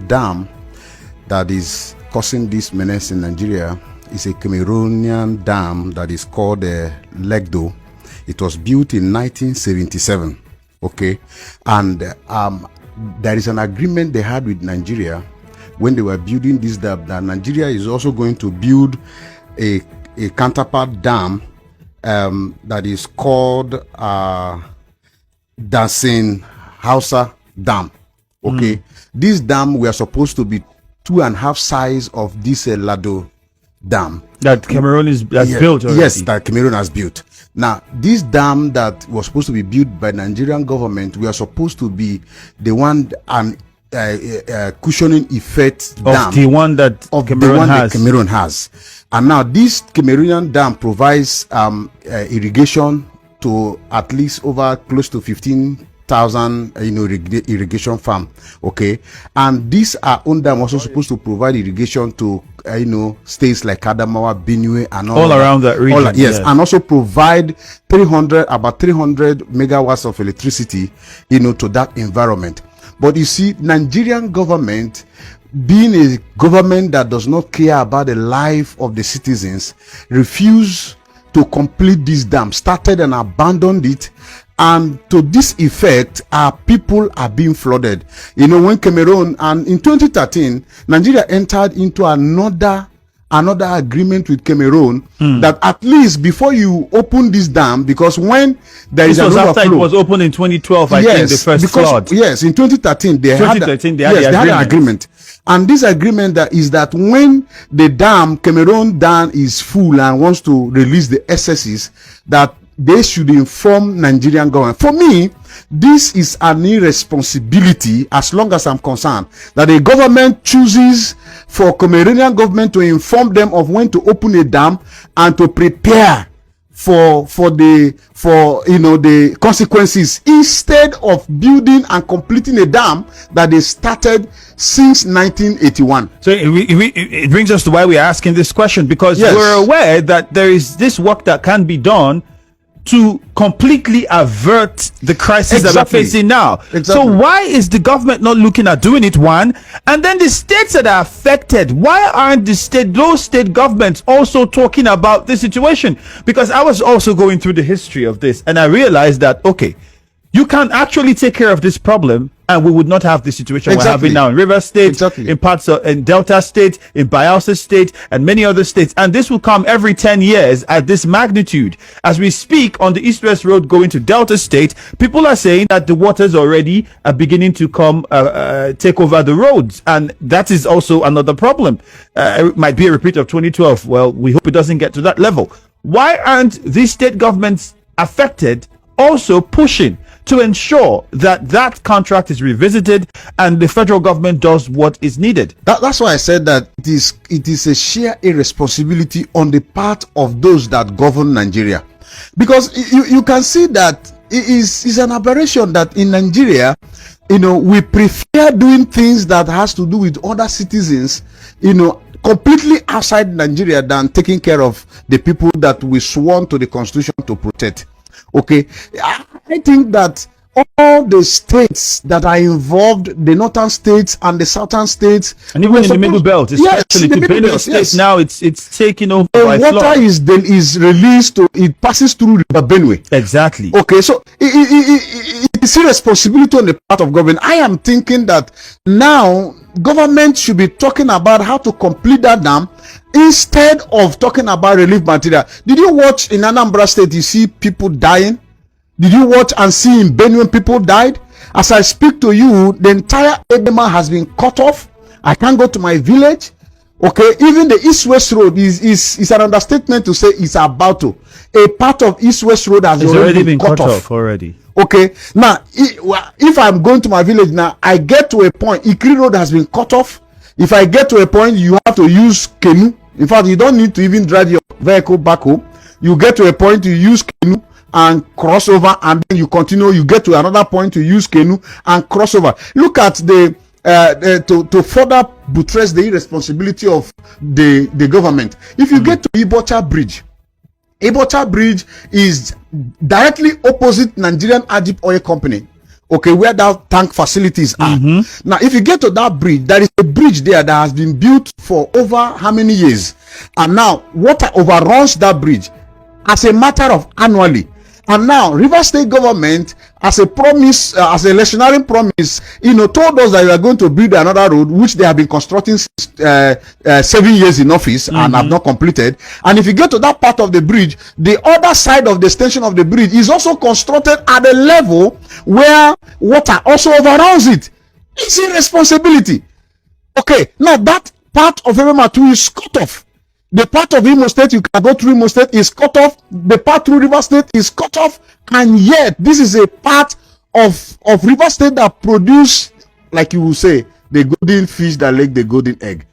dam that is causing this menace in Nigeria is a Cameroonian dam that is called Legdo. It was built in 1977. Okay, and there is an agreement they had with Nigeria when they were building this dam that Nigeria is also going to build a counterpart dam that is called Dasin Hausa Dam. Okay, this dam we are supposed to be 2.5 size of this Lado dam that Cameroon has built already. Yes, that Cameroon has built. Now, this dam that was supposed to be built by Nigerian government, we are supposed to be the one and cushioning effect dam of the one that Cameroon has. And now this Cameroonian dam provides irrigation to at least over close to 15,000 irrigation farm. Okay, and these are own dam also supposed to provide irrigation to states like Adamawa, Benue, and all around that region. Yes, and also provide about 300 megawatts of electricity to that environment. But you see, Nigerian government, being a government that does not care about the life of the citizens, refused to complete this dam, started and abandoned it. And to this effect, our people are being flooded. When Cameroon, and in 2013, Nigeria entered into another agreement with Cameroon that at least before you open this dam, because when there is an overflow, after it was opened in 2012, I think the first flood. Yes, in 2013 they had an agreement. And this agreement is that when the Cameroon dam is full and wants to release the excesses, that they should inform Nigerian government. For me, this is an irresponsibility, as long as I'm concerned, that the government chooses for Cameroonian government to inform them of when to open a dam and to prepare for the consequences, instead of building and completing a dam that they started since 1981. So it brings us to why we are asking this question, because we're aware that there is this work that can be done to completely avert the crisis that we're facing now. So why is the government not looking at doing it, one? And then the states that are affected, why aren't those state governments also talking about this situation? Because I was also going through the history of this, and I realized that, okay, you can actually take care of this problem and we would not have the situation we're having now in Rivers State, in parts of in Delta State, in Bayelsa State, and many other states. And this will come every 10 years at this magnitude. As we speak, on the East-West Road going to Delta State, people are saying that the waters already are beginning to come take over the roads. And that is also another problem. It might be a repeat of 2012. Well, we hope it doesn't get to that level. Why aren't these state governments affected also pushing to ensure that that contract is revisited and the federal government does what is needed? That's why I said that it is a sheer irresponsibility on the part of those that govern Nigeria, because you can see that it is an aberration that in Nigeria, we prefer doing things that has to do with other citizens, completely outside Nigeria, than taking care of the people that we sworn to the Constitution to protect. Okay, I think that all the states that are involved, the northern states and the southern states, and even in the middle belt, especially the Benue State, now it's taking over. The water is released, it passes through River Benue. Exactly. Okay, so it's a responsibility on the part of government. I am thinking that now government should be talking about how to complete that dam instead of talking about relief material. Did you watch in Anambra State, you see people dying? Did you watch and see in Benue people died? As I speak to you, the entire Edema has been cut off. I can't go to my village. Okay, even the East-West Road is an understatement to say it's about to. A part of East-West Road has already been cut off already. Okay, now if I'm going to my village now, I get to a point, Ikri Road has been cut off. If I get to a point, you have to use canoe. In fact, you don't need to even drive your vehicle back home. You get to a point, you use canoe and cross over, and then you continue. You get to another point, you use canoe and cross over. Look at to further buttress the irresponsibility of the government. If you get to Ibocha Bridge, Ibocha Bridge is directly opposite Nigerian Ajip Oil Company. okay, where that tank facilities are. Now, if you get to that bridge, there is a bridge there that has been built for over how many years? And now, water overruns that bridge as a matter of annually. And now, Rivers State government, as a promise, as a electionary promise, told us that we are going to build another road, which they have been constructing since 7 years in office and have not completed. And if you get to that part of the bridge, the other side of the extension of the bridge is also constructed at a level where water also overruns it. It's irresponsibility. Okay, now that part of Ebema2 is cut off. The part of Imo State you can go through Imo State is cut off. The part through River State is cut off. And yet, this is a part of River State that produce, like you will say, the golden fish that laid the golden egg.